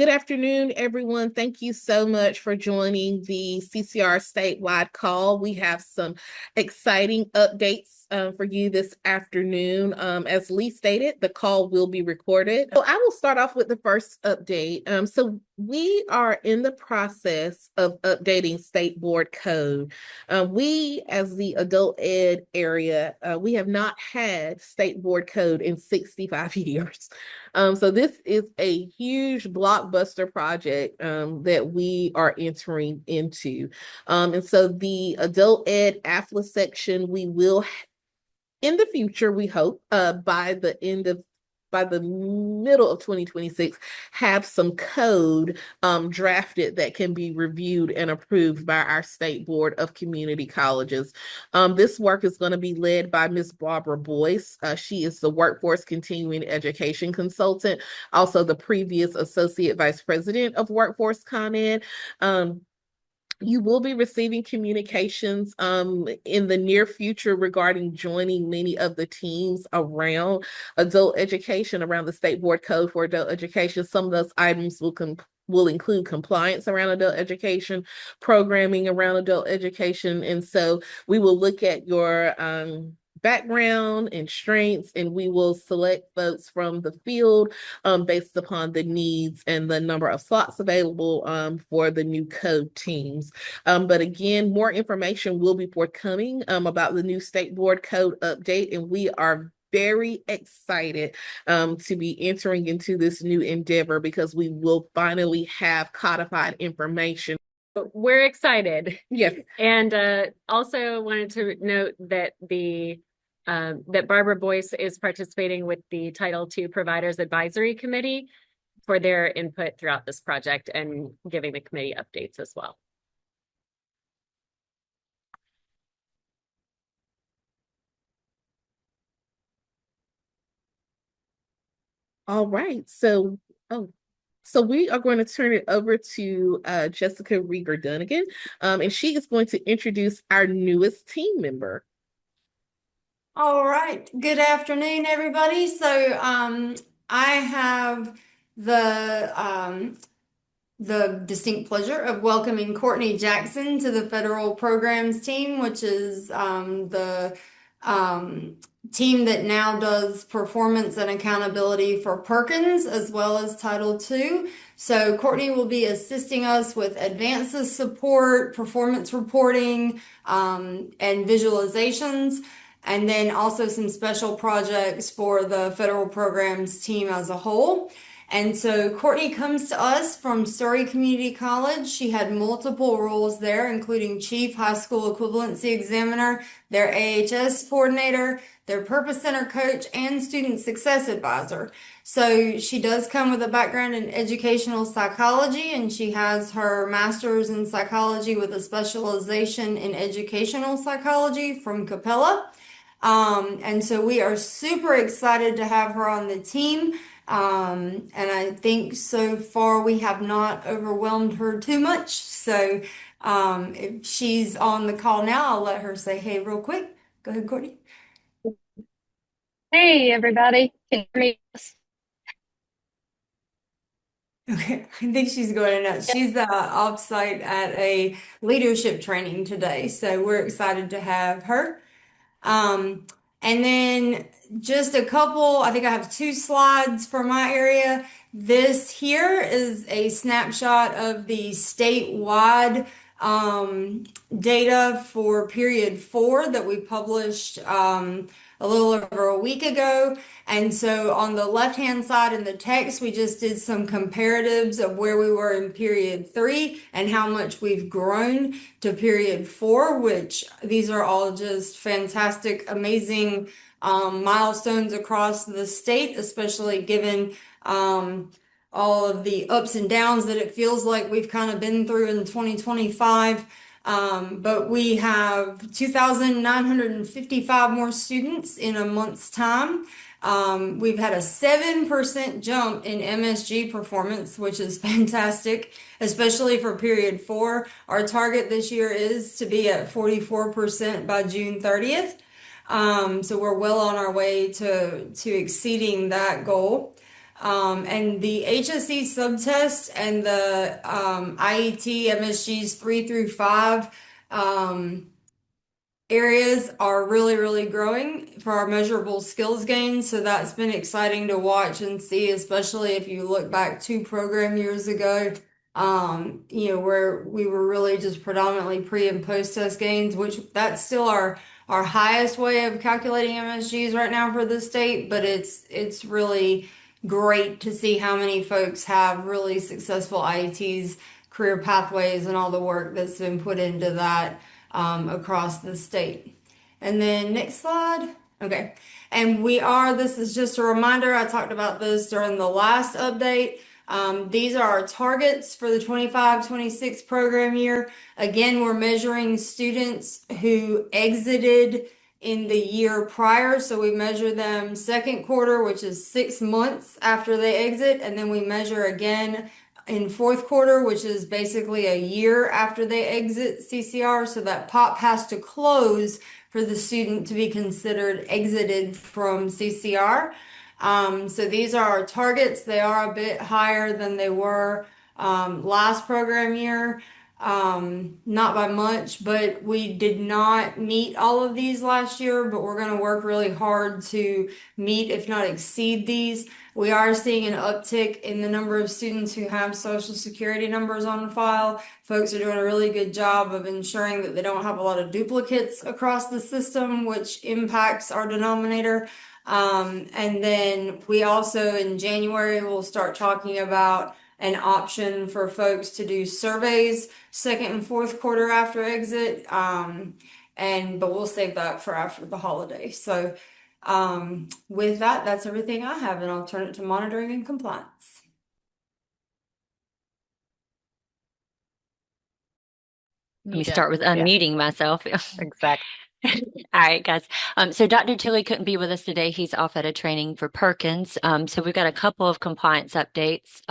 Good afternoon, everyone. Thank you so much for joining the CCR statewide call. We have some exciting updates for you this afternoon. As Lee stated, the call will be recorded. So I will start off with the first update. So we are in the process of updating state board code. We, as the adult ed area, we have not had state board code in 65 years. So this is a huge blockbuster project that we are entering into. And so the adult ed AFLA section, we will, in the future, we hope, by the middle of 2026, have some code drafted that can be reviewed and approved by our State Board of Community Colleges. This work is going to be led by Ms. Barbara Boyce. She is the Workforce Continuing Education Consultant, also the previous Associate Vice President of Workforce Con Ed. You will be receiving communications in the near future regarding joining many of the teams around adult education, around the State Board Code for Adult Education. Some of those items will include compliance around adult education, programming around adult education. And so we will look at your background and strengths, and we will select folks from the field based upon the needs and the number of slots available for the new code teams. But again, more information will be forthcoming about the new state board code update, and we are very excited to be entering into this new endeavor because we will finally have codified information. We're excited. Yes. And also wanted to note that that Barbara Boyce is participating with the Title II Providers Advisory Committee for their input throughout this project and giving the committee updates as well. All right. So we are going to turn it over to Jessica Rieger Dunnigan, and she is going to introduce our newest team member. All right. Good afternoon, everybody. So I have the distinct pleasure of welcoming Courtney Jackson to the federal programs team, which is the team that now does performance and accountability for Perkins as well as Title II. So Courtney will be assisting us with advances support, performance reporting, and visualizations, and then also some special projects for the federal programs team as a whole. And so Courtney comes to us from Surrey Community College. She had multiple roles there, including Chief High School Equivalency Examiner, their AHS coordinator, their Purpose Center coach, and Student Success Advisor. So she does come with a background in educational psychology, and she has her master's in psychology with a specialization in educational psychology from Capella. And so we are super excited to have her on the team. And I think so far we have not overwhelmed her too much. So if she's on the call now, I'll let her say hey real quick. Go ahead, Courtney. Hey, everybody. Can you hear me? Okay, I think she's going nuts. She's offsite at a leadership training today, so we're excited to have her. And then just a couple, I think I have 2 slides for my area. This here is a snapshot of the statewide data for period 4 that we published a little over a week ago. And so on the left-hand side in the text, we just did some comparatives of where we were in period 3 and how much we've grown to period 4, which these are all just fantastic, amazing milestones across the state, especially given all of the ups and downs that it feels like we've kind of been through in 2025. But we have 2,955 more students in a month's time. We've had a 7% jump in MSG performance, which is fantastic, especially for period 4. Our target this year is to be at 44% by June 30th. So we're well on our way to exceeding that goal. And the HSE subtest and the IET MSGs 3 through 5 um, areas are really, really growing for our measurable skills gains. So that's been exciting to watch and see, especially if you look back 2 program years ago, where we were really just predominantly pre and post test gains, which that's still our highest way of calculating MSGs right now for the state, but it's really great to see how many folks have really successful IETs, career pathways, and all the work that's been put into that across the state. And then next slide. Okay. And this is just a reminder, I talked about this during the last update. These are our targets for the 25-26 program year. Again, we're measuring students who exited in the year prior. So we measure them second quarter, which is 6 months after they exit. And then we measure again in fourth quarter, which is basically a year after they exit CCR. So that POP has to close for the student to be considered exited from CCR. So these are our targets. They are a bit higher than they were last program year. Not by much, but we did not meet all of these last year, but we're going to work really hard to meet, if not exceed these. We are seeing an uptick in the number of students who have social security numbers on file. Folks are doing a really good job of ensuring that they don't have a lot of duplicates across the system, which impacts our denominator. And then we also in January will start talking about an option for folks to do surveys second and fourth quarter after exit. But we'll save that for after the holiday. So with that, that's everything I have, and I'll turn it to monitoring and compliance. Let me start with unmuting myself. Exactly. All right, guys. So Dr. Tilley couldn't be with us today. He's off at a training for Perkins. So we've got a couple of compliance updates.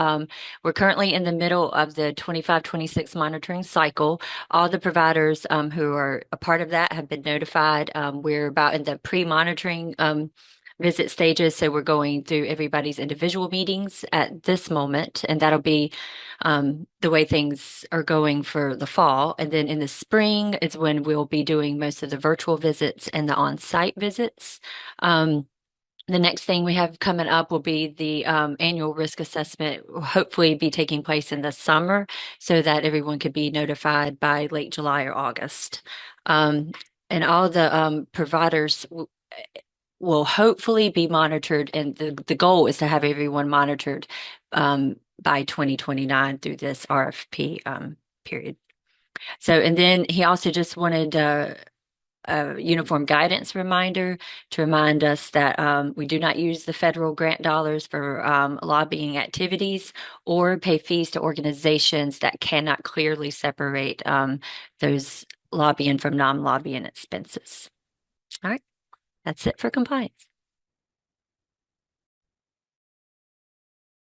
We're currently in the middle of the 25-26 monitoring cycle. All the providers who are a part of that have been notified. We're about in the pre-monitoring visit stages. So we're going through everybody's individual meetings at this moment, and that'll be the way things are going for the fall. And then in the spring is when we'll be doing most of the virtual visits and the on-site visits. The next thing we have coming up will be the annual risk assessment, will hopefully be taking place in the summer so that everyone could be notified by late July or August. And all the providers will hopefully be monitored, and the goal is to have everyone monitored by 2029 through this RFP period. So, and then he also just wanted a uniform guidance reminder to remind us that we do not use the federal grant dollars for lobbying activities or pay fees to organizations that cannot clearly separate those lobbying from non-lobbying expenses. All right. That's it for compliance.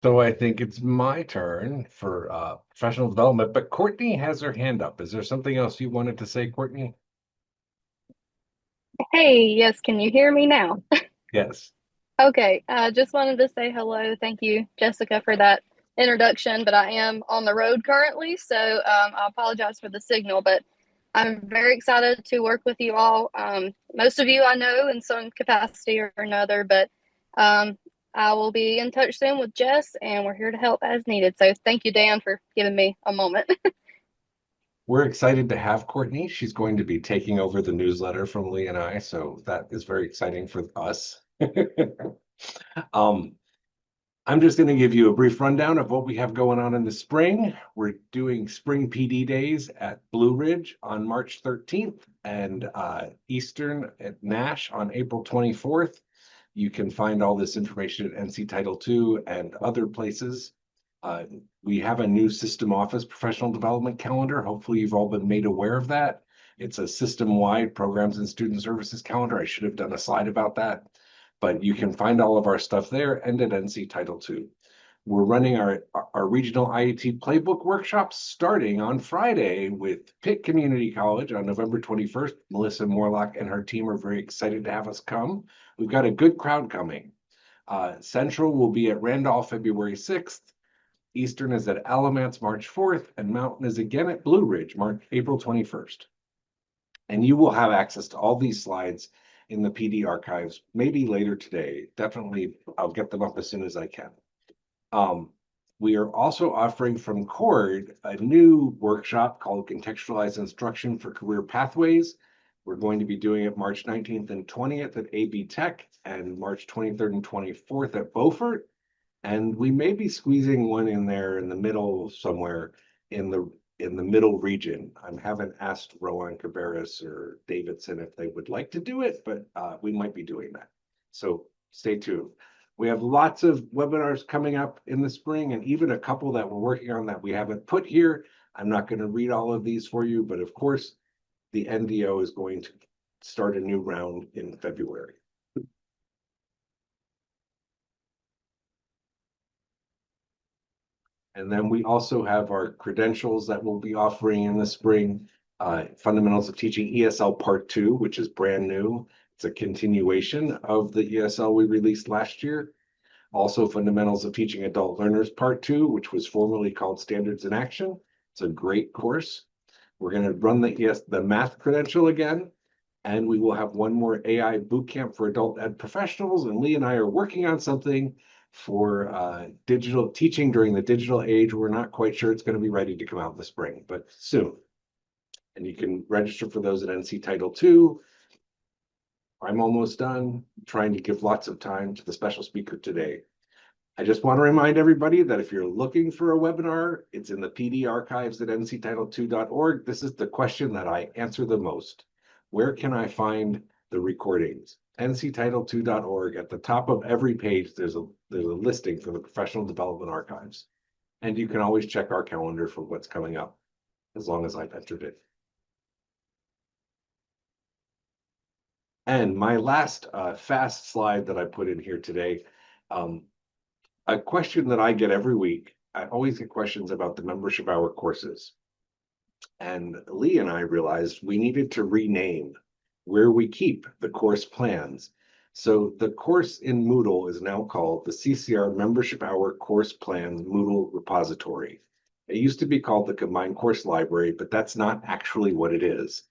So I think it's my turn for professional development, but Courtney has her hand up. Is there something else you wanted to say, Courtney? Hey, yes, can you hear me now? Yes. Okay, just wanted to say hello. Thank you, Jessica, for that introduction, but I am on the road currently, so I apologize for the signal, but I'm very excited to work with you all. Most of you I know in some capacity or another, but I will be in touch soon with Jess, and we're here to help as needed. So thank you, Dan, for giving me a moment. We're excited to have Courtney. She's going to be taking over the newsletter from Lee and I, so that is very exciting for us. I'm just going to give you a brief rundown of what we have going on in the spring. We're doing spring PD days at Blue Ridge on March 13th and Eastern at Nash on April 24th. You can find all this information at NC Title II and other places. We have a new system office professional development calendar. Hopefully you've all been made aware of that. It's a system-wide programs and student services calendar. I should have done a slide about that. But you can find all of our stuff there and at NC Title II. We're running our regional IET playbook workshops starting on Friday with Pitt Community College on November 21st. Melissa Morlock and her team are very excited to have us come. We've got a good crowd coming. Central will be at Randolph February 6th. Eastern is at Alamance March 4th, and Mountain is again at Blue Ridge, April 21st. And you will have access to all these slides in the PD archives, maybe later today. Definitely, I'll get them up as soon as I can. We are also offering from CORD a new workshop called Contextualized Instruction for Career Pathways. We're going to be doing it March 19th and 20th at AB Tech and March 23rd and 24th at Beaufort. And we may be squeezing one in there in the middle somewhere in the middle region. I haven't asked Rowan Cabarrus or Davidson if they would like to do it, but we might be doing that. So stay tuned. We have lots of webinars coming up in the spring, and even a couple that we're working on that we haven't put here. I'm not going to read all of these for you, but of course, the NDO is going to start a new round in February. And then we also have our credentials that we'll be offering in the spring. Fundamentals of Teaching ESL Part 2, which is brand new. It's a continuation of the ESL we released last year. Also, Fundamentals of Teaching Adult Learners Part 2, which was formerly called Standards in Action. It's a great course. We're going to run the math credential again, and we will have one more AI bootcamp for adult ed professionals. And Lee and I are working on something for digital teaching during the digital age. We're not quite sure it's going to be ready to come out in the spring, but soon. And you can register for those at NC Title II. I'm almost done, trying to give lots of time to the special speaker today. I just want to remind everybody that if you're looking for a webinar, it's in the PD archives at nctitle2.org. This is the question that I answer the most. Where can I find the recordings? nctitle2.org. At the top of every page, there's a listing for the professional development archives. And you can always check our calendar for what's coming up, as long as I've entered it. And my last fast slide that I put in here today, a question that I get every week. I always get questions about the membership hour courses. And Lee and I realized we needed to rename where we keep the course plans. So the course in Moodle is now called the CCR Membership Hour Course Plans Moodle Repository. It used to be called the Combined Course Library, but that's not actually what it is.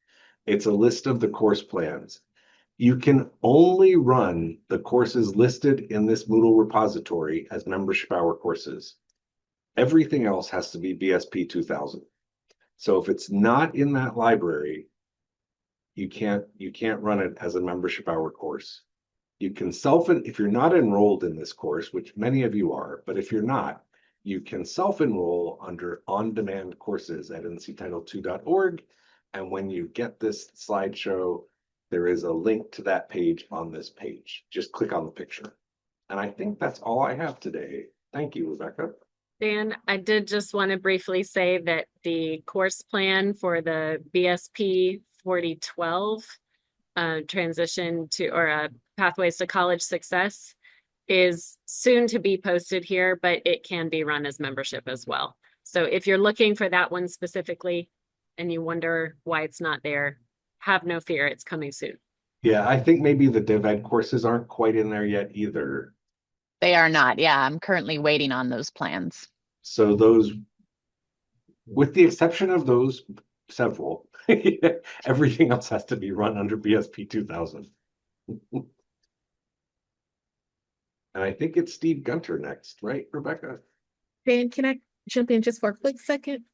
It's a list of the course plans. You can only run the courses listed in this Moodle repository as membership hour courses. Everything else has to be BSP 2000. So if it's not in that library, you can't run it as a membership hour course. You can if you're not enrolled in this course, which many of you are, but if you're not, you can self-enroll under on-demand courses at nctitle2.org. And when you get this slideshow, there is a link to that page on this page. Just click on the picture. And I think that's all I have today. Thank you, Rebecca. Dan, I did just want to briefly say that the course plan for the BSP 4012 transition to or pathways to college success is soon to be posted here, but it can be run as membership as well. So if you're looking for that one specifically and you wonder why it's not there, have no fear, it's coming soon. Yeah, I think maybe the Dev Ed courses aren't quite in there yet either. They are not. Yeah, I'm currently waiting on those plans. So those, with the exception of those several, everything else has to be run under BSP 2000. And I think it's Steve Gunter next, right, Rebecca? Dan, can I jump in just for a quick second?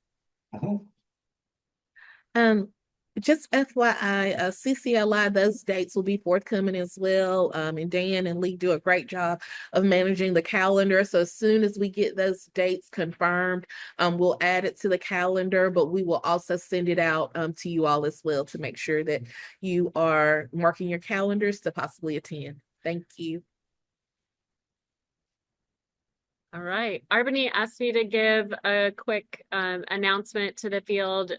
Just FYI, CCLI, those dates will be forthcoming as well. And Dan and Lee do a great job of managing the calendar. So as soon as we get those dates confirmed, we'll add it to the calendar, but we will also send it out to you all as well to make sure that you are marking your calendars to possibly attend. Thank you. All right. Arbany asked me to give a quick announcement to the field.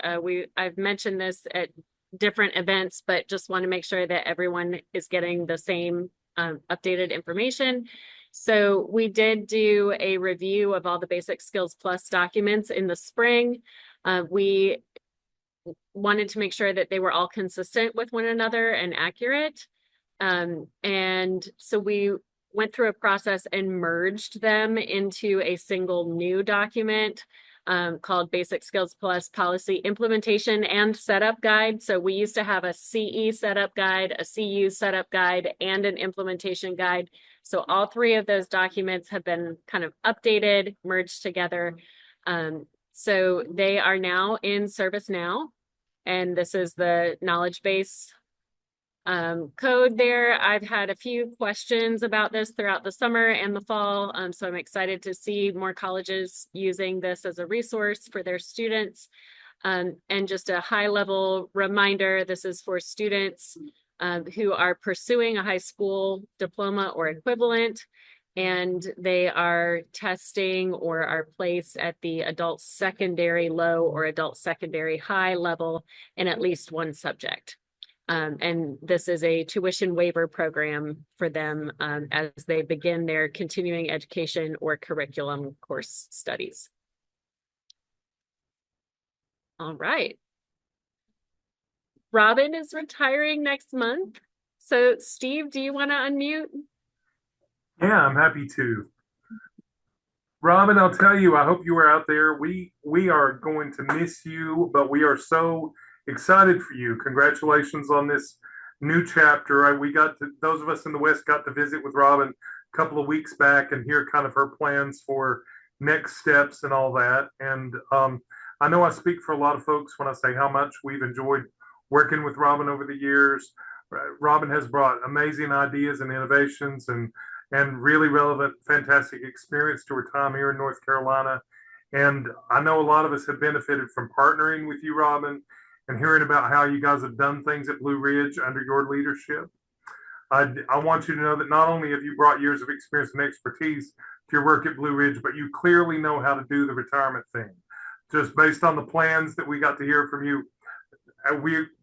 I've mentioned this at different events, but just want to make sure that everyone is getting the same updated information. So we did do a review of all the Basic Skills Plus documents in the spring. We wanted to make sure that they were all consistent with one another and accurate. And so we went through a process and merged them into a single new document called Basic Skills Plus Policy Implementation and Setup Guide. So we used to have a CE setup guide, a CU setup guide, and an implementation guide. So all three of those documents have been kind of updated, merged together. So they are now in service now. And this is the knowledge base code there. I've had a few questions about this throughout the summer and the fall. So I'm excited to see more colleges using this as a resource for their students. And just a high level reminder, this is for students who are pursuing a high school diploma or equivalent, and they are testing or are placed at the adult secondary low or adult secondary high level in at least one subject. And this is a tuition waiver program for them as they begin their continuing education or curriculum course studies. All right. Robin is retiring next month. So Steve, do you want to unmute? Yeah, I'm happy to. Robin, I'll tell you, I hope you are out there. We are going to miss you, but we are so excited for you. Congratulations on this new chapter. Those of us in the West got to visit with Robin a couple of weeks back and hear kind of her plans for next steps and all that. And I know I speak for a lot of folks when I say how much we've enjoyed working with Robin over the years. Robin has brought amazing ideas and innovations and really relevant, fantastic experience to her time here in North Carolina. And I know a lot of us have benefited from partnering with you, Robin, and hearing about how you guys have done things at Blue Ridge under your leadership. I want you to know that not only have you brought years of experience and expertise to your work at Blue Ridge, but you clearly know how to do the retirement thing. Just based on the plans that we got to hear from you,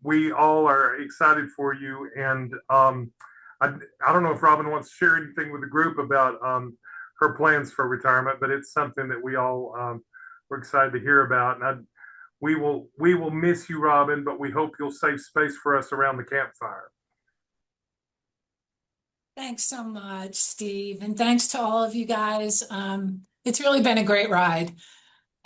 we all are excited for you. And I don't know if Robin wants to share anything with the group about her plans for retirement, but it's something that we all were excited to hear about. And we will miss you, Robin, but we hope you'll save space for us around the campfire. Thanks so much, Steve. And thanks to all of you guys. It's really been a great ride.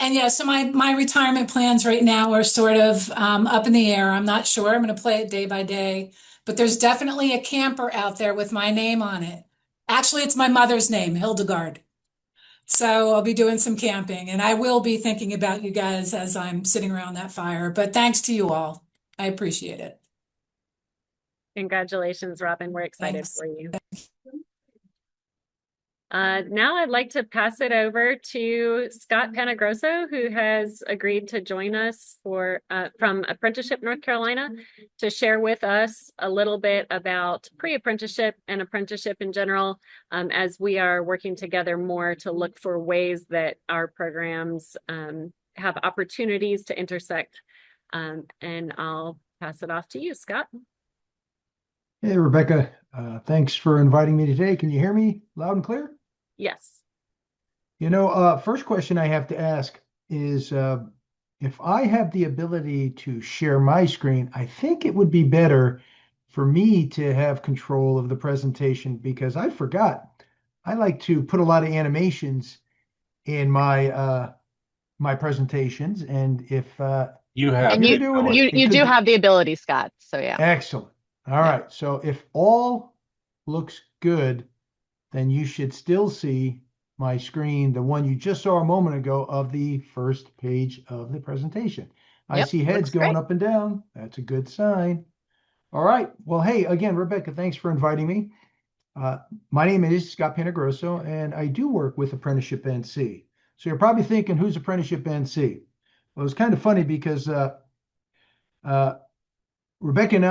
And yeah, so my retirement plans right now are sort of up in the air. I'm not sure. I'm going to play it day by day. But there's definitely a camper out there with my name on it. Actually, it's my mother's name, Hildegard. So I'll be doing some camping, and I will be thinking about you guys as I'm sitting around that fire. But thanks to you all. I appreciate it. Congratulations, Robin. We're excited Thanks. for you. Now I'd like to pass it over to Scott Panagrosso, who has agreed to join us from Apprenticeship North Carolina to share with us a little bit about pre-apprenticeship and apprenticeship in general, as we are working together more to look for ways that our programs have opportunities to intersect. And I'll pass it off to you, Scott. Hey, Rebecca. Thanks for inviting me today. Can you hear me loud and clear? Yes. First question I have to ask is if I have the ability to share my screen, I think it would be better for me to have control of the presentation because I forgot. I like to put a lot of animations in my my presentations, and if You have And you're you doing it, you it do could have the ability, Scott. So yeah. excellent. All right. So if all looks good, then you should still see my screen, the one you just saw a moment ago of the first page of the presentation. I Yep, see heads looks going great. up and down. That's a good sign. All right. Well, hey, again, Rebecca, thanks for inviting me. My name is Scott Panagrosso, and I do work with Apprenticeship NC. So you're probably thinking, who's Apprenticeship NC? Well, it's kind of funny because Rebecca and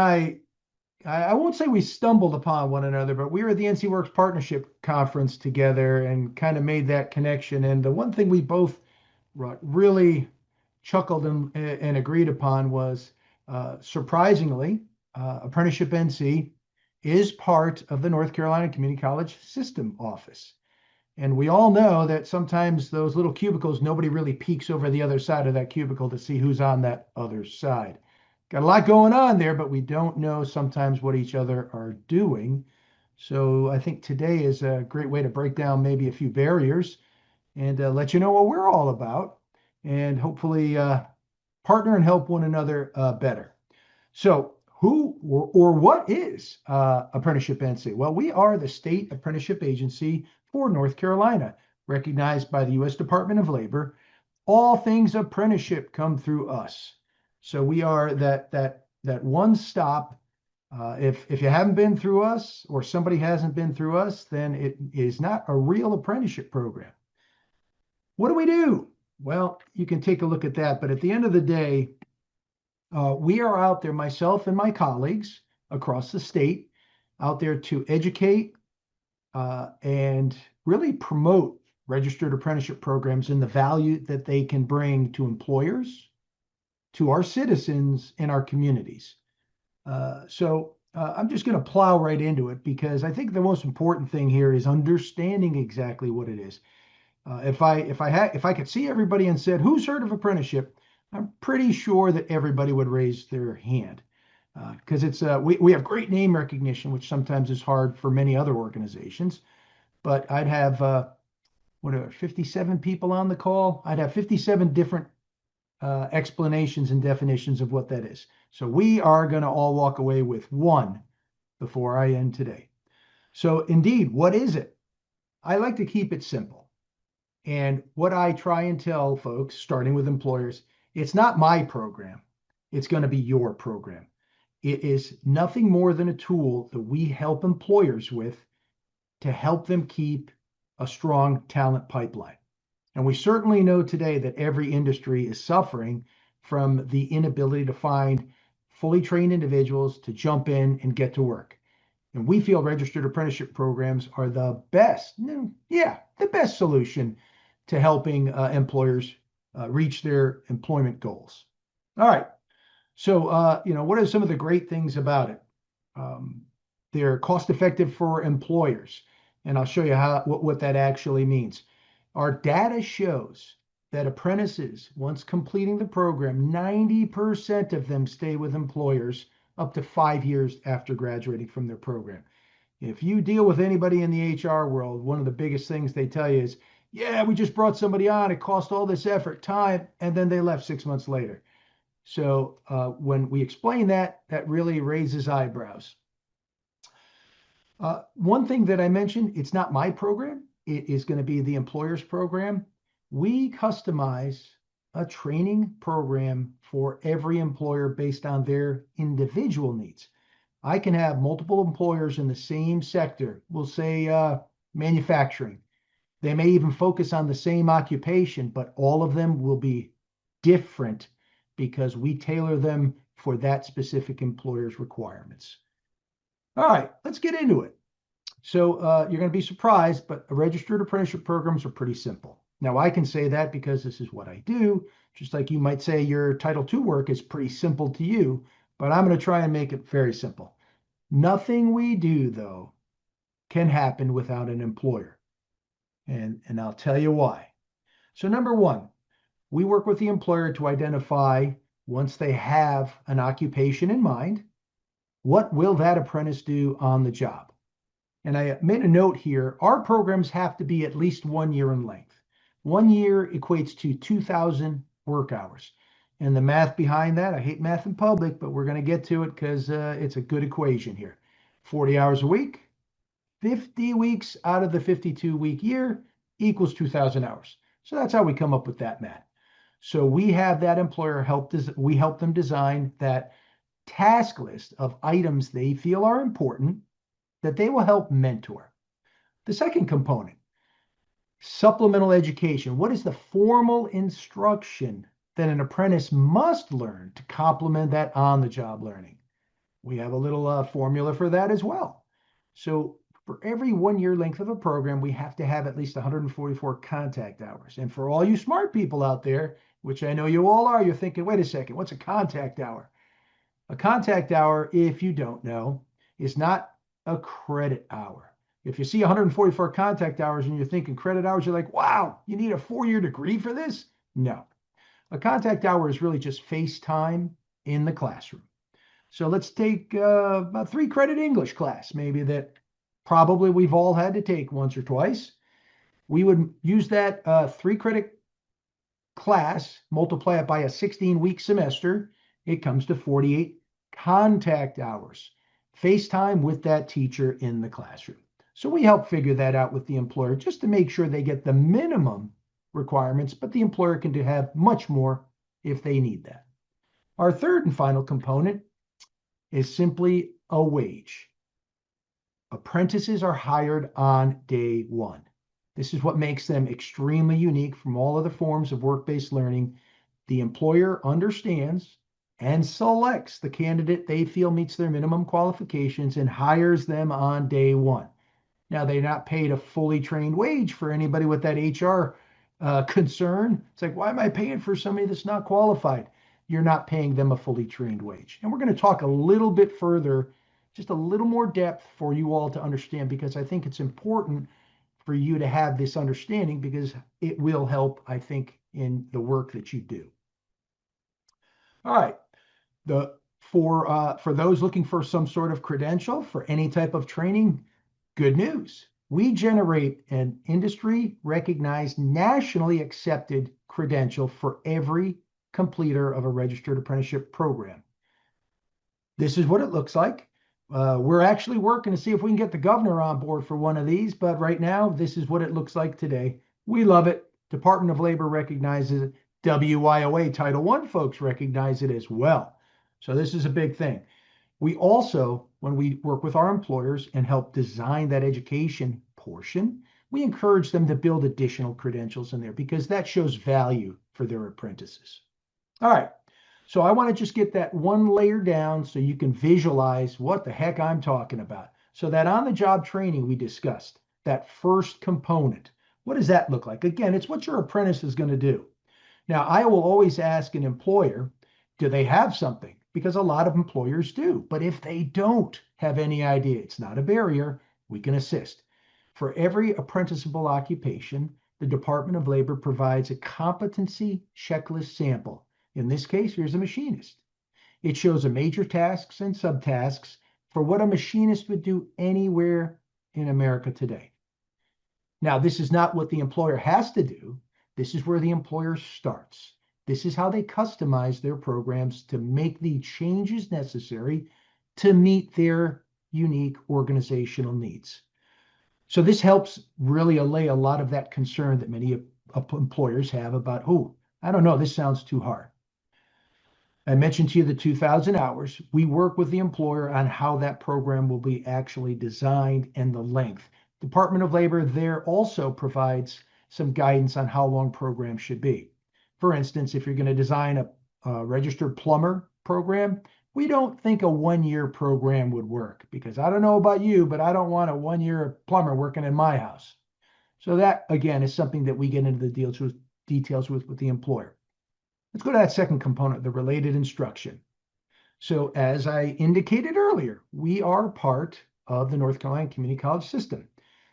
I won't say we stumbled upon one another, but we were at the NC Works Partnership Conference together and kind of made that connection. And the one thing we both really chuckled and agreed upon was, surprisingly, Apprenticeship NC is part of the North Carolina Community College System Office. And we all know that sometimes those little cubicles, nobody really peeks over the other side of that cubicle to see who's on that other side. Got a lot going on there, but we don't know sometimes what each other are doing. So I think today is a great way to break down maybe a few barriers and let you know what we're all about and hopefully partner and help one another better. So, who or what is Apprenticeship NC? Well, we are the state apprenticeship agency for North Carolina, recognized by the U.S. Department of Labor. All things apprenticeship come through us. So we are that one stop. If you haven't been through us or somebody hasn't been through us, then it is not a real apprenticeship program. What do we do? Well, you can take a look at that. But at the end of the day, we are out there, myself and my colleagues across the state, out there to educate and really promote registered apprenticeship programs and the value that they can bring to employers, to our citizens, and our communities. I'm just going to plow right into it because I think the most important thing here is understanding exactly what it is. If I could see everybody and said, "Who's heard of apprenticeship?" I'm pretty sure that everybody would raise their hand because we have great name recognition, which sometimes is hard for many other organizations. But I'd have 57 people on the call. I'd have 57 different explanations and definitions of what that is. So we are going to all walk away with one before I end today. So indeed, what is it? I like to keep it simple. And what I try and tell folks, starting with employers, it's not my program. It's going to be your program. It is nothing more than a tool that we help employers with to help them keep a strong talent pipeline. And we certainly know today that every industry is suffering from the inability to find fully trained individuals to jump in and get to work. And we feel registered apprenticeship programs are the best, the best solution to helping employers reach their employment goals. All right. So, what are some of the great things about it? They're cost effective for employers. And I'll show you what that actually means. Our data shows that apprentices, once completing the program, 90% of them stay with employers up to 5 years after graduating from their program. If you deal with anybody in the HR world, one of the biggest things they tell you is, yeah, we just brought somebody on, it cost all this effort, time, and then they left 6 months later. So when we explain that, that really raises eyebrows. One thing that I mentioned, it's not my program. It is going to be the employer's program. We customize a training program for every employer based on their individual needs. I can have multiple employers in the same sector. We'll say manufacturing. They may even focus on the same occupation, but all of them will be different because we tailor them for that specific employer's requirements. All right, let's get into it. So you're going to be surprised, but registered apprenticeship programs are pretty simple. Now, I can say that because this is what I do, just like you might say your Title II work is pretty simple to you, but I'm going to try and make it very simple. Nothing we do, though, can happen without an employer. And I'll tell you why. So number one, we work with the employer to identify, once they have an occupation in mind, what will that apprentice do on the job? And I made a note here, our programs have to be at least 1 year in length. 1 year equates to 2,000 work hours. And the math behind that, I hate math in public, but we're going to get to it because it's a good equation here. 40 hours a week, 50 weeks out of the 52-week year equals 2,000 hours. So that's how we come up with that math. So we have that employer we help them design that task list of items they feel are important that they will help mentor. The second component, supplemental education. What is the formal instruction that an apprentice must learn to complement that on-the-job learning? We have a little formula for that as well. So for every 1 year length of a program, we have to have at least 144 contact hours. And for all you smart people out there, which I know you all are, you're thinking, wait a second, what's a contact hour? A contact hour, if you don't know, is not a credit hour. If you see 144 contact hours and you're thinking credit hours, you're like, wow, you need a 4-year degree for this? No. A contact hour is really just face time in the classroom. So let's take a 3-credit English class, maybe that probably we've all had to take once or twice. We would use that 3 credit class, multiply it by a 16-week semester. It comes to 48 contact hours, FaceTime with that teacher in the classroom. So we help figure that out with the employer just to make sure they get the minimum requirements, but the employer can have much more if they need that. Our third and final component is simply a wage. Apprentices are hired on day one. This is what makes them extremely unique from all other forms of work-based learning. The employer understands and selects the candidate they feel meets their minimum qualifications and hires them on day one. Now, they're not paid a fully trained wage for anybody with that HR concern. It's like, why am I paying for somebody that's not qualified? You're not paying them a fully trained wage. And we're going to talk a little bit further, just a little more depth for you all to understand, because I think it's important for you to have this understanding because it will help, I think, in the work that you do. All right. For those looking for some sort of credential for any type of training, good news. We generate an industry recognized, nationally accepted credential for every completer of a registered apprenticeship program. This is what it looks like. We're actually working to see if we can get the governor on board for one of these, but right now, this is what it looks like today. We love it. Department of Labor recognizes it. WIOA Title I folks recognize it as well. So this is a big thing. We also, when we work with our employers and help design that education portion, we encourage them to build additional credentials in there because that shows value for their apprentices. All right. So I want to just get that one layer down so you can visualize what the heck I'm talking about. So that on-the-job training we discussed, that first component, what does that look like? Again, it's what your apprentice is going to do. Now, I will always ask an employer, do they have something? Because a lot of employers do. But if they don't have any idea, it's not a barrier, we can assist. For every apprenticeable occupation, the Department of Labor provides a competency checklist sample. In this case, here's a machinist. It shows the major tasks and subtasks for what a machinist would do anywhere in America today. Now, this is not what the employer has to do. This is where the employer starts. This is how they customize their programs to make the changes necessary to meet their unique organizational needs. So this helps really allay a lot of that concern that many employers have about, oh, I don't know, this sounds too hard. I mentioned to you the 2,000 hours. We work with the employer on how that program will be actually designed and the length. Department of Labor there also provides some guidance on how long programs should be. For instance, if you're going to design a registered plumber program, we don't think a 1-year program would work because I don't know about you, but I don't want a 1-year plumber working in my house. So that, again, is something that we get into the details with the employer. Let's go to that second component, the related instruction. So as I indicated earlier, we are part of the North Carolina Community College system.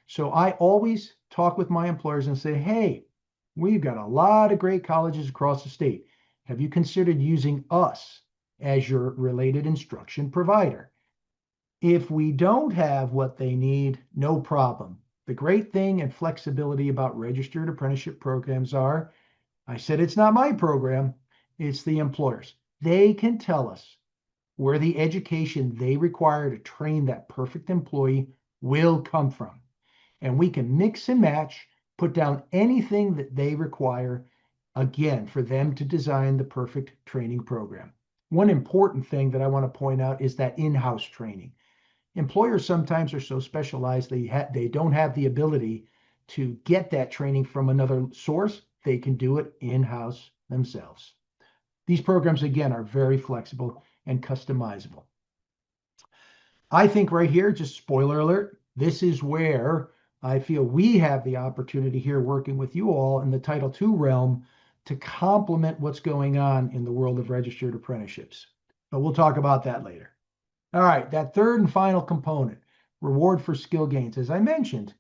So I always talk with my employers and say, hey, we've got a lot of great colleges across the state. Have you considered using us as your related instruction provider? If we don't have what they need, no problem. The great thing and flexibility about registered apprenticeship programs are, I said it's not my program, it's the employers. They can tell us where the education they require to train that perfect employee will come from. And we can mix and match, put down anything that they require, again, for them to design the perfect training program. One important thing that I want to point out is that in-house training. Employers sometimes are so specialized they don't have the ability to get that training from another source. They can do it in-house themselves. These programs, again, are very flexible and customizable. I think right here, just spoiler alert, this is where I feel we have the opportunity here working with you all in the Title II realm to complement what's going on in the world of registered apprenticeships. But we'll talk about that later. All right, that third and final component, reward for skill gains. As I mentioned,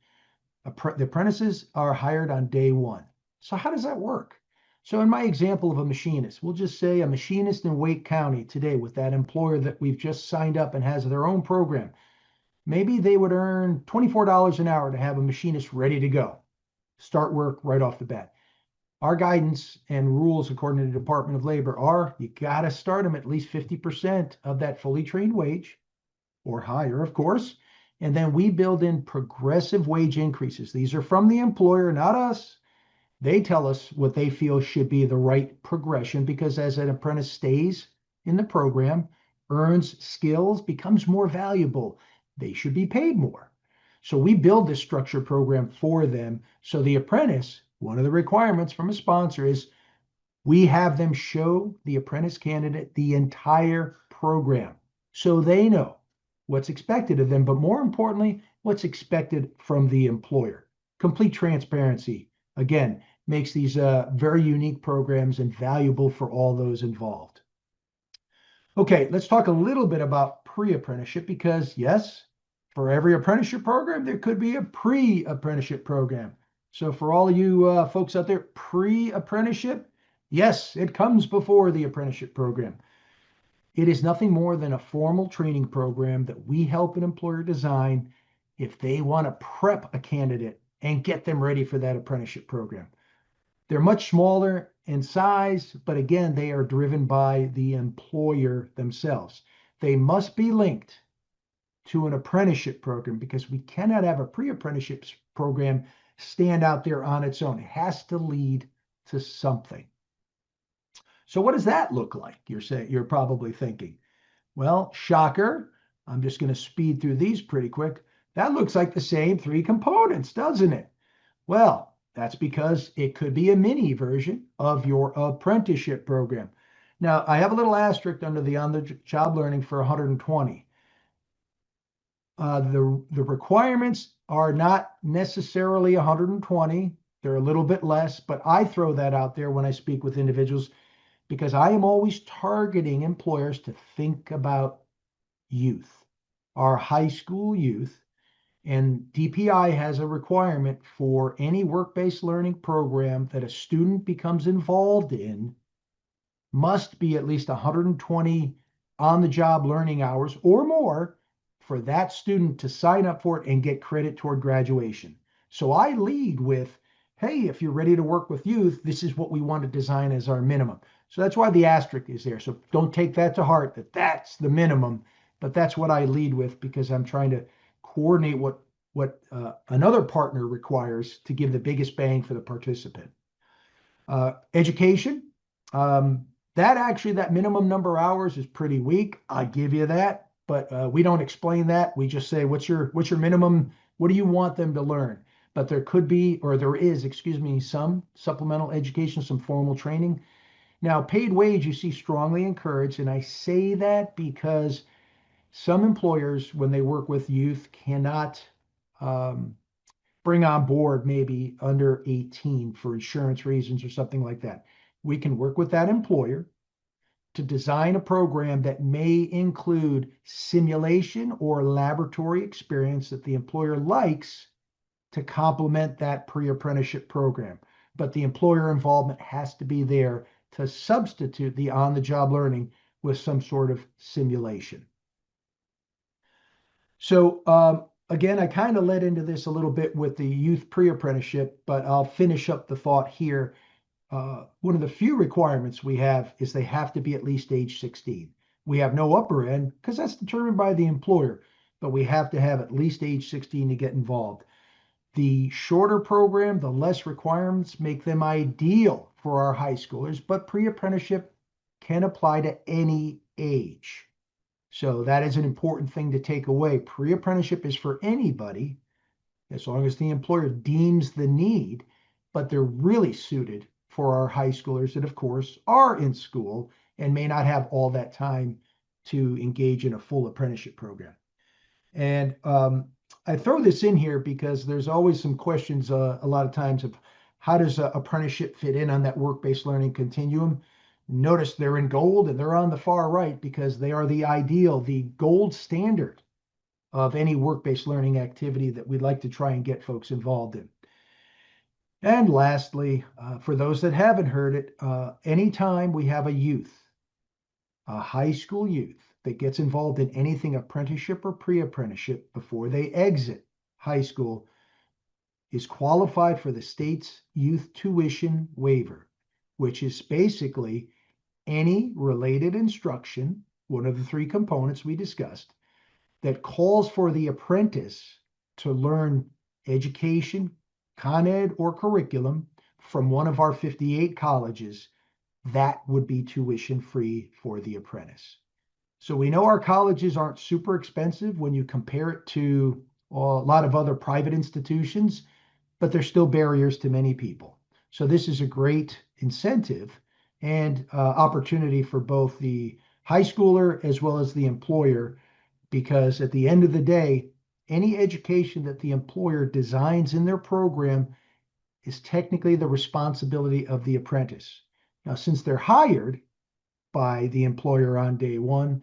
the apprentices are hired on day one. So how does that work? So in my example of a machinist, we'll just say a machinist in Wake County today with that employer that we've just signed up and has their own program. maybe they would earn $24 an hour to have a machinist ready to go, start work right off the bat. Our guidance and rules, according to the Department of Labor, are you got to start them at least 50% of that fully trained wage or higher, of course. And then we build in progressive wage increases. These are from the employer, not us. They tell us what they feel should be the right progression because as an apprentice stays in the program, earns skills, becomes more valuable, they should be paid more. So we build this structured program for them. So the apprentice, one of the requirements from a sponsor is we have them show the apprentice candidate the entire program so they know what's expected of them, but more importantly, what's expected from the employer. Complete transparency, again, makes these very unique programs and valuable for all those involved. Okay, let's talk a little bit about pre-apprenticeship because yes, for every apprenticeship program, there could be a pre-apprenticeship program. So for all of you folks out there, pre-apprenticeship, yes, it comes before the apprenticeship program. It is nothing more than a formal training program that we help an employer design if they want to prep a candidate and get them ready for that apprenticeship program. They're much smaller in size, but again, they are driven by the employer themselves. They must be linked to an apprenticeship program because we cannot have a pre-apprenticeship program stand out there on its own. It has to lead to something. So what does that look like? You're probably thinking, well, shocker. I'm just going to speed through these pretty quick. That looks like the same three components, doesn't it? Well, that's because it could be a mini version of your apprenticeship program. Now, I have a little asterisk under the on-the-job learning for 120. The requirements are not necessarily 120. They're a little bit less, but I throw that out there when I speak with individuals because I am always targeting employers to think about youth, our high school youth. And DPI has a requirement for any work-based learning program that a student becomes involved in must be at least 120 on-the-job learning hours or more for that student to sign up for it and get credit toward graduation. So I lead with, hey, if you're ready to work with youth, this is what we want to design as our minimum. So that's why the asterisk is there. So don't take that to heart that that's the minimum, but that's what I lead with because I'm trying to coordinate what another partner requires to give the biggest bang for the participant. Education, that minimum number of hours is pretty weak. I give you that, but we don't explain that. We just say, what's your minimum? What do you want them to learn? But there could be, or there is, excuse me, some supplemental education, some formal training. Now, paid wage you see strongly encouraged, and I say that because some employers, when they work with youth, cannot bring on board maybe under 18 for insurance reasons or something like that. We can work with that employer to design a program that may include simulation or laboratory experience that the employer likes to complement that pre-apprenticeship program. But the employer involvement has to be there to substitute the on-the-job learning with some sort of simulation. So again, I kind of led into this a little bit with the youth pre-apprenticeship, but I'll finish up the thought here. One of the few requirements we have is they have to be at least age 16. We have no upper end because that's determined by the employer, but we have to have at least age 16 to get involved. The shorter program, the less requirements make them ideal for our high schoolers, but pre-apprenticeship can apply to any age. So that is an important thing to take away. Pre-apprenticeship is for anybody as long as the employer deems the need, but they're really suited for our high schoolers that, of course, are in school and may not have all that time to engage in a full apprenticeship program. And I throw this in here because there's always some questions a lot of times of how does an apprenticeship fit in on that work-based learning continuum? Notice they're in gold and they're on the far right because they are the ideal, the gold standard of any work-based learning activity that we'd like to try and get folks involved in. And lastly, for those that haven't heard it, anytime we have a high school youth, that gets involved in anything apprenticeship or pre-apprenticeship before they exit high school is qualified for the state's youth tuition waiver, which is basically any related instruction, one of the three components we discussed, that calls for the apprentice to learn education, Con Ed, or curriculum from one of our 58 colleges. That would be tuition free for the apprentice. So we know our colleges aren't super expensive when you compare it to a lot of other private institutions, but there's still barriers to many people. So this is a great incentive and opportunity for both the high schooler as well as the employer, because at the end of the day, any education that the employer designs in their program is technically the responsibility of the apprentice. Now, since they're hired by the employer on day one,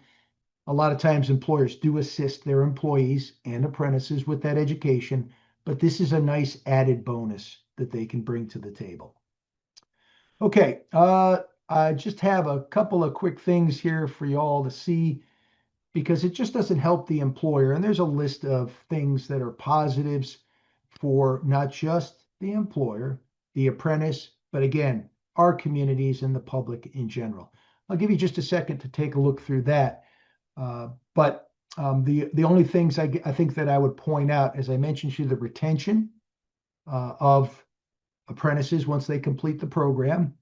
a lot of times employers do assist their employees and apprentices with that education, but this is a nice added bonus that they can bring to the table. Okay, I just have a couple of quick things here for y'all to see, because it just doesn't help the employer. And there's a list of things that are positives for not just the employer, the apprentice, but again, our communities and the public in general. I'll give you just a second to take a look through that. But the only things I think that I would point out, as I mentioned to you, the retention of apprentices once they complete the program.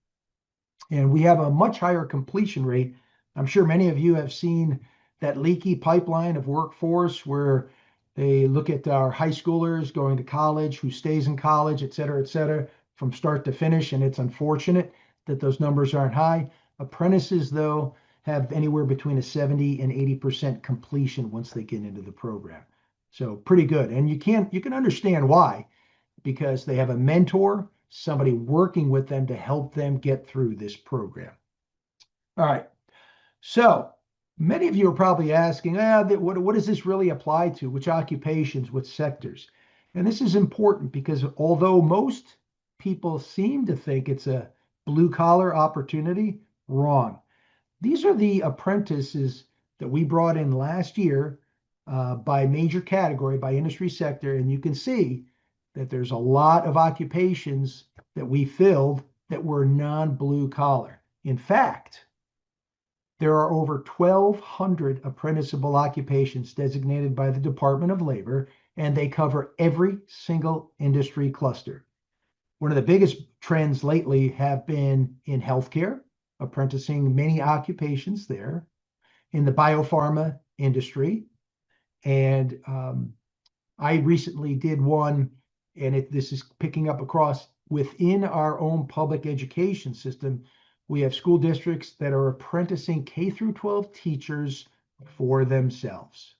And we have a much higher completion rate. I'm sure many of you have seen that leaky pipeline of workforce where they look at our high schoolers going to college, who stays in college, et cetera, from start to finish. And it's unfortunate that those numbers aren't high. Apprentices, though, have anywhere between a 70 and 80% completion once they get into the program. So pretty good. And you can understand why, because they have a mentor, somebody working with them to help them get through this program. All right. So many of you are probably asking, what does this really apply to? Which occupations, which sectors? And this is important because although most people seem to think it's a blue collar opportunity, wrong. These are the apprentices that we brought in last year by major category, by industry sector. And you can see that there's a lot of occupations that we filled that were non-blue collar. In fact, there are over 1,200 apprenticeable occupations designated by the Department of Labor, and they cover every single industry cluster. One of the biggest trends lately have been in healthcare, apprenticing many occupations there, in the biopharma industry. And I recently did one, and this is picking up across within our own public education system. We have school districts that are apprenticing K through 12 teachers for themselves.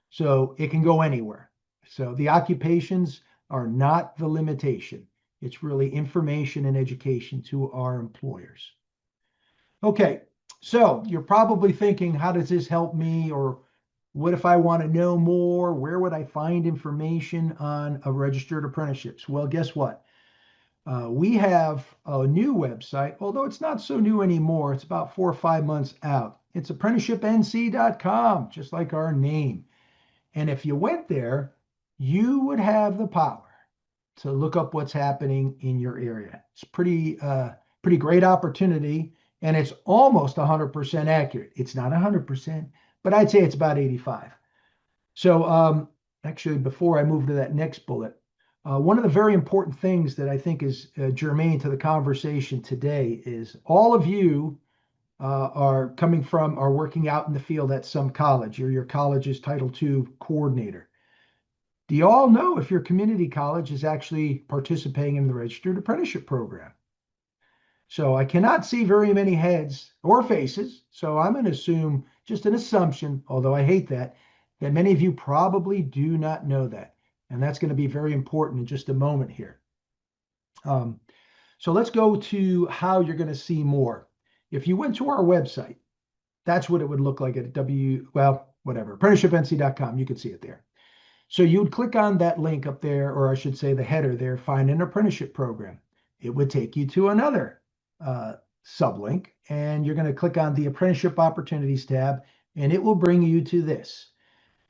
So it can go anywhere. So the occupations are not the limitation. It's really information and education to our employers. Okay, so you're probably thinking, how does this help me? Or what if I want to know more? Where would I find information on a registered apprenticeships? Well, guess what? We have a new website, although it's not so new anymore. It's about 4 or 5 months out. It's apprenticeshipnc.com, just like our name. And if you went there, you would have the power to look up what's happening in your area. It's pretty great opportunity, and it's almost 100% accurate. It's not 100%, but I'd say it's about 85. So actually, before I move to that next bullet, one of the very important things that I think is germane to the conversation today is all of you are working out in the field at some college. You're your college's Title II coordinator. Do you all know if your community college is actually participating in the registered apprenticeship program? So I cannot see very many heads or faces. So I'm going to assume, just an assumption, although I hate that many of you probably do not know that. And that's going to be very important in just a moment here. So let's go to how you're going to see more. If you went to our website, that's what it would look like at apprenticeshipnc.com. You can see it there. So you would click on that link up there, or I should say the header there, find an apprenticeship program. It would take you to another sublink, and you're going to click on the apprenticeship opportunities tab. and it will bring you to this.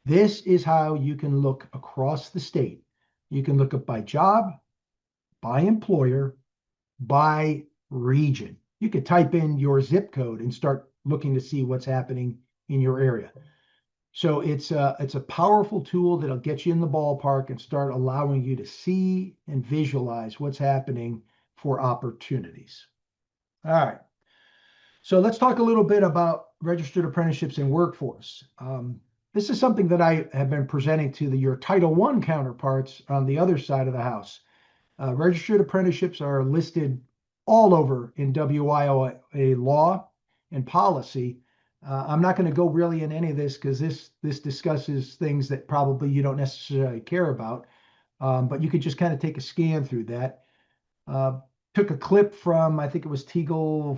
This is how you can look across the state. You can look up by job, by employer, by region. You could type in your zip code and start looking to see what's happening in your area. So it's a powerful tool that'll get you in the ballpark and start allowing you to see and visualize what's happening for opportunities. All right. So let's talk a little bit about registered apprenticeships and workforce. This is something that I have been presenting to your Title I counterparts on the other side of the house. Registered apprenticeships are listed all over in WIOA law and policy. I'm not going to go really in any of this because this discusses things that probably you don't necessarily care about, but you could just kind of take a scan through that. Took a clip from, I think it was Teagle,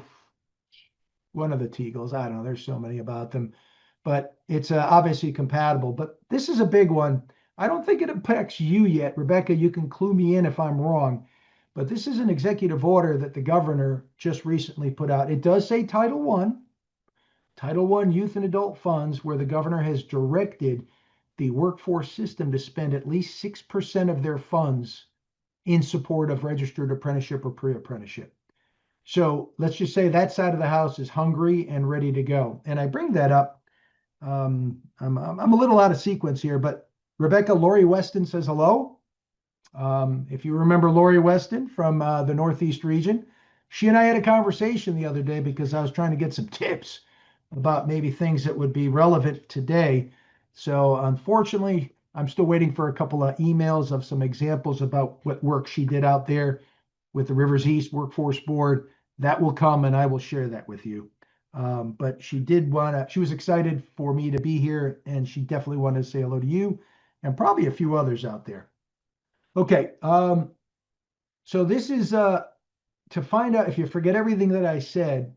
one of the Teagles. I don't know. There's so many about them, but it's obviously compatible. But this is a big one. I don't think it impacts you yet. Rebecca, you can clue me in if I'm wrong, but this is an executive order that the governor just recently put out. It does say Title I youth and adult funds, where the governor has directed the workforce system to spend at least 6% of their funds in support of registered apprenticeship or pre-apprenticeship. So let's just say that side of the house is hungry and ready to go. And I bring that up. I'm a little out of sequence here, but Rebecca, Lori Weston says hello. If you remember Lori Weston from the Northeast region, she and I had a conversation the other day because I was trying to get some tips about maybe things that would be relevant today. So unfortunately, I'm still waiting for a couple of emails of some examples about what work she did out there with the Rivers East Workforce Board. That will come and I will share that with you. But she was excited for me to be here, and she definitely wanted to say hello to you and probably a few others out there. Okay, so this is to find out if you forget everything that I said.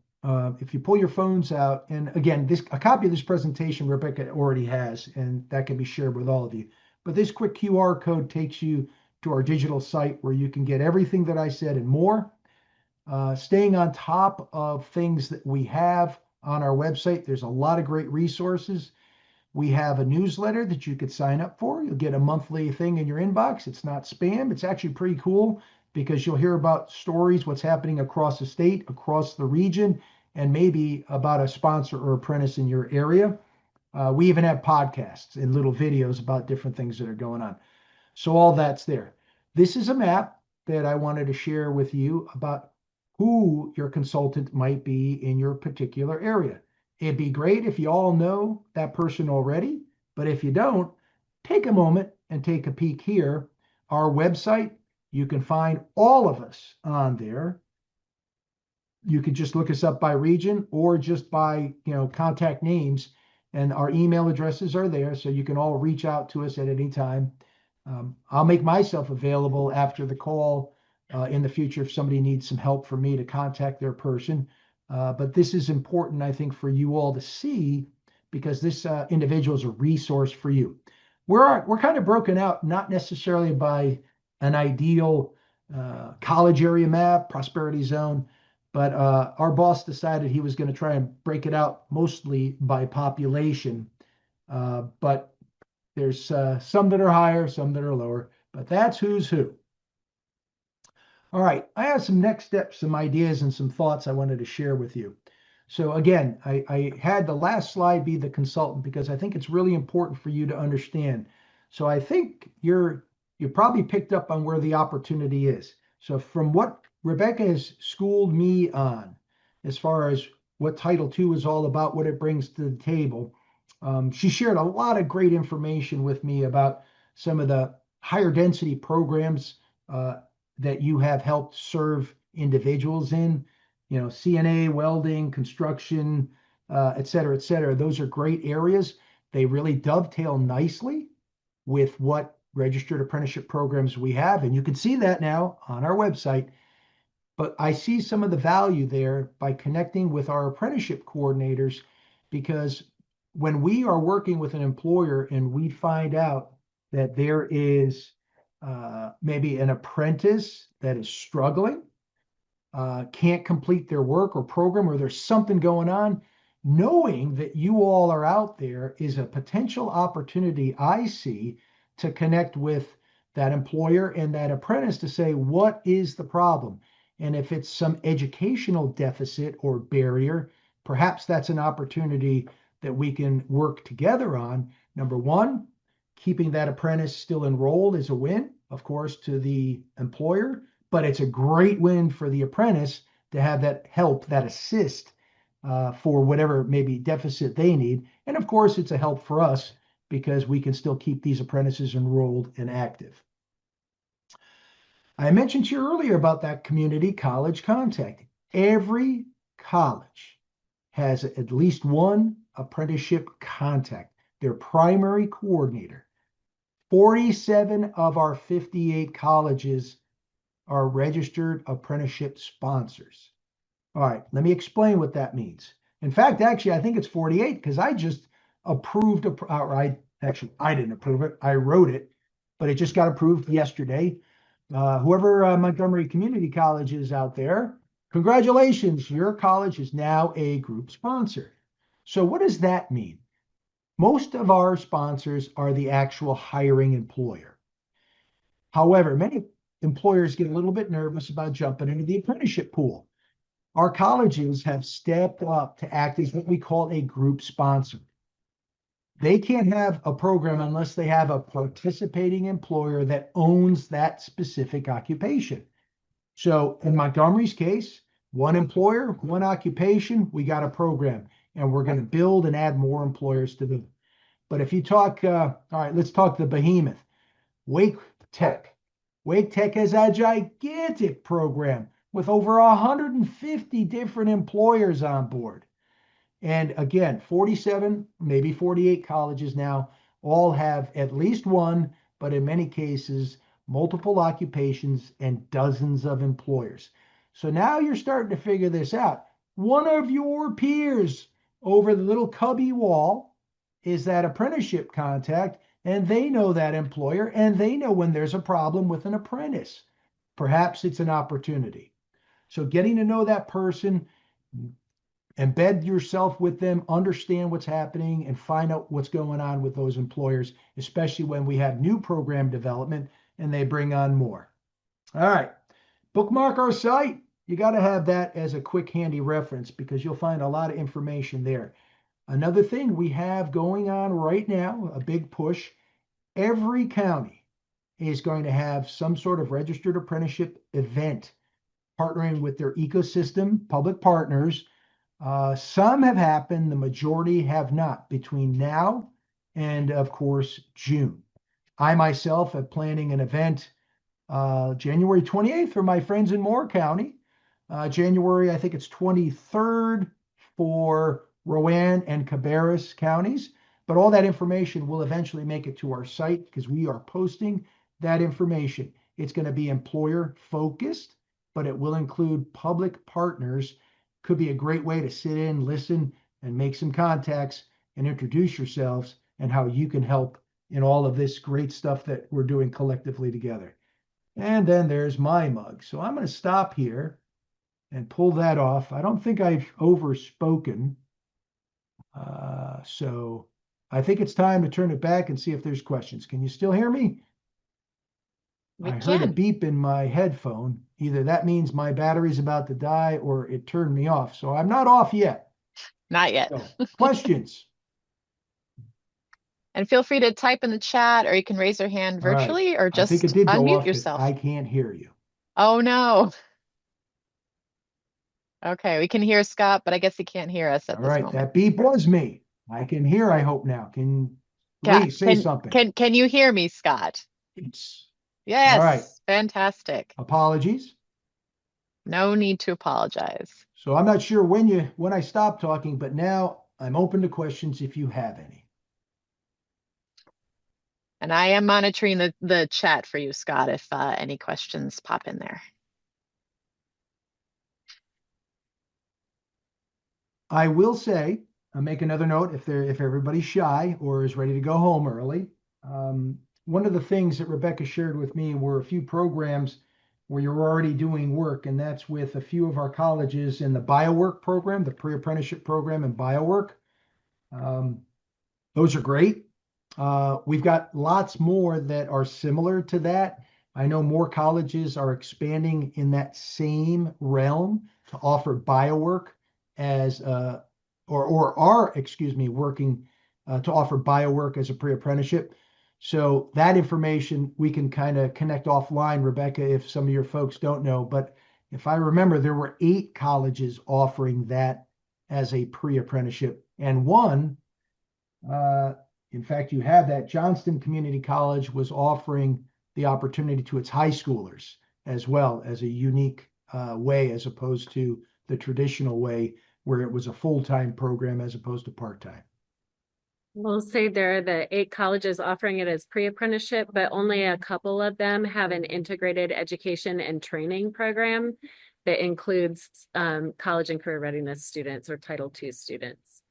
If you pull your phones out, and again, a copy of this presentation Rebecca already has, and that can be shared with all of you. But this quick QR code takes you to our digital site where you can get everything that I said and more. Staying on top of things that we have on our website, there's a lot of great resources. We have a newsletter that you could sign up for. You'll get a monthly thing in your inbox. It's not spam. It's actually pretty cool because you'll hear about stories, what's happening across the state, across the region, and maybe about a sponsor or apprentice in your area. We even have podcasts and little videos about different things that are going on. So all that's there. This is a map that I wanted to share with you about who your consultant might be in your particular area. It'd be great if you all know that person already, but if you don't, take a moment and take a peek here. Our website, you can find all of us on there. You could just look us up by region or just by, contact names, and our email addresses are there, so you can all reach out to us at any time. I'll make myself available after the call in the future if somebody needs some help for me to contact their person. But this is important, I think, for you all to see because this individual is a resource for you. We're kind of broken out, not necessarily by an ideal college area map, prosperity zone, but our boss decided he was going to try and break it out mostly by population. But there's some that are higher, some that are lower, but that's who's who. All right, I have some next steps, some ideas, and some thoughts I wanted to share with you. So again, I had the last slide be the consultant because I think it's really important for you to understand. So I think you probably picked up on where the opportunity is. So from what Rebecca has schooled me on, as far as what Title II is all about, what it brings to the table, she shared a lot of great information with me about some of the higher density programs that you have helped serve individuals in, CNA, welding, construction, et cetera, et cetera. Those are great areas. They really dovetail nicely with what registered apprenticeship programs we have. And you can see that now on our website. But I see some of the value there by connecting with our apprenticeship coordinators, because when we are working with an employer and we find out that there is maybe an apprentice that is struggling, can't complete their work or program, or there's something going on, knowing that you all are out there is a potential opportunity I see to connect with that employer and that apprentice to say, what is the problem? And if it's some educational deficit or barrier, perhaps that's an opportunity that we can work together on. Number one, keeping that apprentice still enrolled is a win, of course, to the employer, but it's a great win for the apprentice to have that help, that assist for whatever maybe deficit they need. And of course, it's a help for us because we can still keep these apprentices enrolled and active. I mentioned to you earlier about that community college contact. Every college has at least one apprenticeship contact, their primary coordinator. 47 of our 58 colleges are registered apprenticeship sponsors. All right, let me explain what that means. In fact, actually, I think it's 48 because I just approved, I didn't approve it, I wrote it, but it just got approved yesterday. Whoever Montgomery Community College is out there, congratulations, your college is now a group sponsor. So what does that mean? Most of our sponsors are the actual hiring employer. However, many employers get a little bit nervous about jumping into the apprenticeship pool. Our colleges have stepped up to act as what we call a group sponsor. They can't have a program unless they have a participating employer that owns that specific occupation. So in Montgomery's case, one employer, one occupation, we got a program, and we're going to build and add more employers to them. But if you talk, all right, let's talk the behemoth, Wake Tech. Wake Tech has a gigantic program with over 150 different employers on board. And again, 47, maybe 48 colleges now all have at least one, but in many cases, multiple occupations and dozens of employers. So now you're starting to figure this out. One of your peers over the little cubby wall is that apprenticeship contact, and they know that employer, and they know when there's a problem with an apprentice. Perhaps it's an opportunity. So getting to know that person, embed yourself with them, understand what's happening, and find out what's going on with those employers, especially when we have new program development and they bring on more. All right, bookmark our site. You got to have that as a quick, handy reference because you'll find a lot of information there. Another thing we have going on right now, a big push, every county is going to have some sort of registered apprenticeship event, partnering with their ecosystem, public partners. Some have happened, the majority have not between now and, of course, June. I myself am planning an event January 28th for my friends in Moore County. January, I think it's 23rd for Rowan and Cabarrus counties. But all that information will eventually make it to our site because we are posting that information. It's going to be employer focused, but it will include public partners. Could be a great way to sit in, listen, and make some contacts and introduce yourselves and how you can help in all of this great stuff that we're doing collectively together. And then there's my mug. So I'm going to stop here and pull that off. I don't think I've overspoken. So I think it's time to turn it back and see if there's questions. Can you still hear me? We I heard a can. beep in my headphone. Either that means my battery's about to die or it turned me off. So I'm not off yet. Not yet. So, questions? And feel free to type in the chat or you can raise your hand All right. virtually or I think it just did go unmute off, but yourself. I can't hear you. Oh no. Okay, we can hear Scott, but I guess he can't hear us at All this right. moment. That beep was me. I can hear, I hope now. Can Yeah, Lee say something? can you hear me, Scott? It's, Yes, all right. fantastic. Apologies. No need to apologize. So I'm not sure when I stopped talking, but now I'm open to questions if you have any. And I am monitoring the chat for you, Scott, if any questions pop in there. I will say, I'll make another note if everybody's shy or is ready to go home early. One of the things that Rebecca shared with me were a few programs where you're already doing work, and that's with a few of our colleges in the biowork program, the pre-apprenticeship program in biowork. Um, those are great. We've got lots more that are similar to that. I know more colleges are expanding in that same realm to offer biowork as or are, excuse me, working to offer biowork as a pre-apprenticeship. So that information we can kind of connect offline, Rebecca, if some of your folks don't know. But if I remember, there were 8 colleges offering that as a pre-apprenticeship, and one uh, in fact, you have that. Johnston Community College was offering the opportunity to its high schoolers as well as a unique way, as opposed to the traditional way where it was a full-time program as opposed to part-time. We'll say there are the 8 colleges offering it as pre-apprenticeship, but only a couple of them have an integrated education and training program that includes college and career readiness students or Title II students.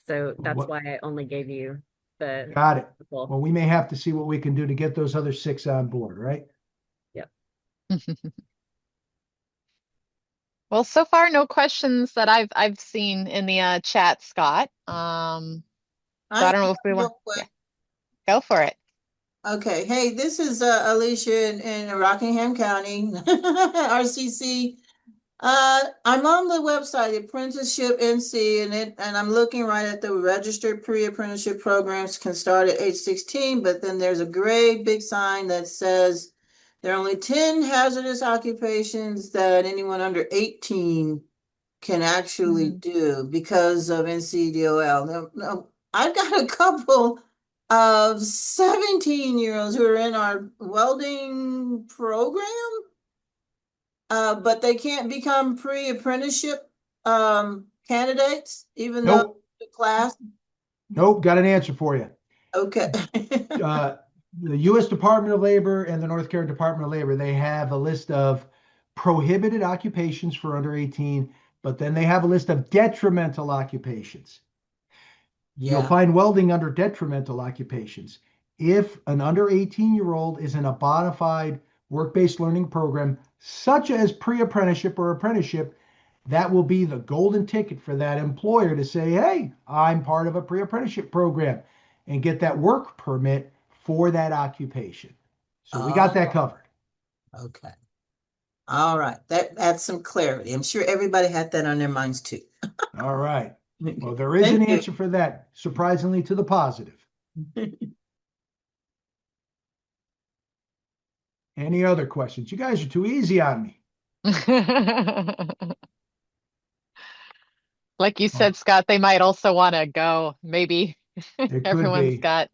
So that's why I only gave you the. Got it. Well, Well, we may have to see what we can do to get those other 6 on board, right? yep. Well, so far, no questions that I've seen in the chat, Scott. So I don't know if we want. Yeah, go for it. Okay, hey, this is Alicia in Rockingham County, RCC. I'm on the website, Apprenticeship NC, and I'm looking right at the registered pre-apprenticeship programs can start at age 16, but then there's a great big sign that says there are only 10 hazardous occupations that anyone under 18 can actually do because of NCDOL. Now, I've got a couple of 17-year-olds who are in our welding program, but they can't become pre-apprenticeship candidates, even though the class. Nope, got an answer for you. Okay. The U.S. Department of Labor and the North Carolina Department of Labor, they have a list of prohibited occupations for under 18, but then they have a list of detrimental occupations. You'll find welding under detrimental occupations. If an under 18-year-old is in a bona fide work-based learning program, such as pre-apprenticeship or apprenticeship, that will be the golden ticket for that employer to say, hey, I'm part of a pre-apprenticeship program, and get that work permit for that occupation. So we got that covered. Okay. All right. That adds some clarity. I'm sure everybody had that on their minds too. All right. Well, there is an answer for that, surprisingly to the positive. Any other questions? You guys are too easy on me. Like you said, Scott, they might also want to go. Maybe everyone's be. got.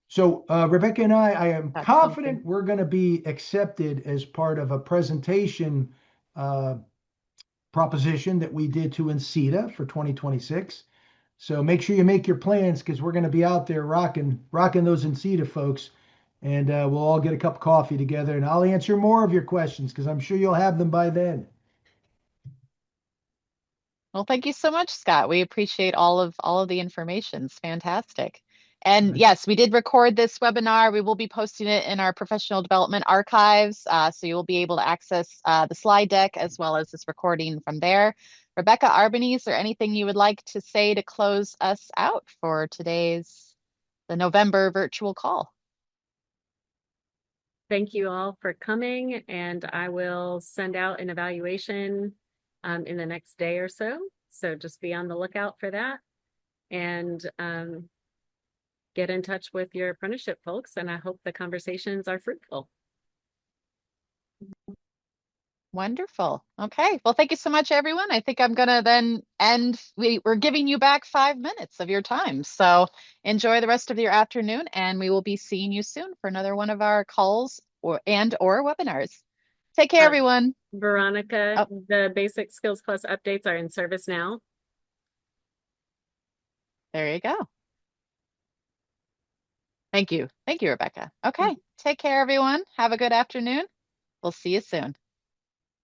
So Rebecca and I am confident something. we're going to be accepted as part of a presentation proposition that we did to NCETA for 2026. So make sure you make your plans because we're going to be out there rocking those NCETA folks, and we'll all get a cup of coffee together, and I'll answer more of your questions because I'm sure you'll have them by then. Well, thank you so much, Scott. We appreciate all of the information. It's fantastic. And yes, we did record this webinar. We will be posting it in our professional development archives. So you will be able to access the slide deck as well as this recording from there. Rebecca Arbany, is there anything you would like to say to close us out for the November virtual call? Thank you all for coming, and I will send out an evaluation in the next day or so. So just be on the lookout for that, and get in touch with your apprenticeship folks, and I hope the conversations are fruitful. Wonderful. Okay. Well, thank you so much, everyone. I think I'm going to then end. We're giving you back 5 minutes of your time. So enjoy the rest of your afternoon, and we will be seeing you soon for another one of our calls or webinars. Take care, everyone. Veronica, the basic skills plus updates are in service now. There you go. Thank you. Thank you, Rebecca. Okay. Take care, everyone. Have a good afternoon. We'll see you soon.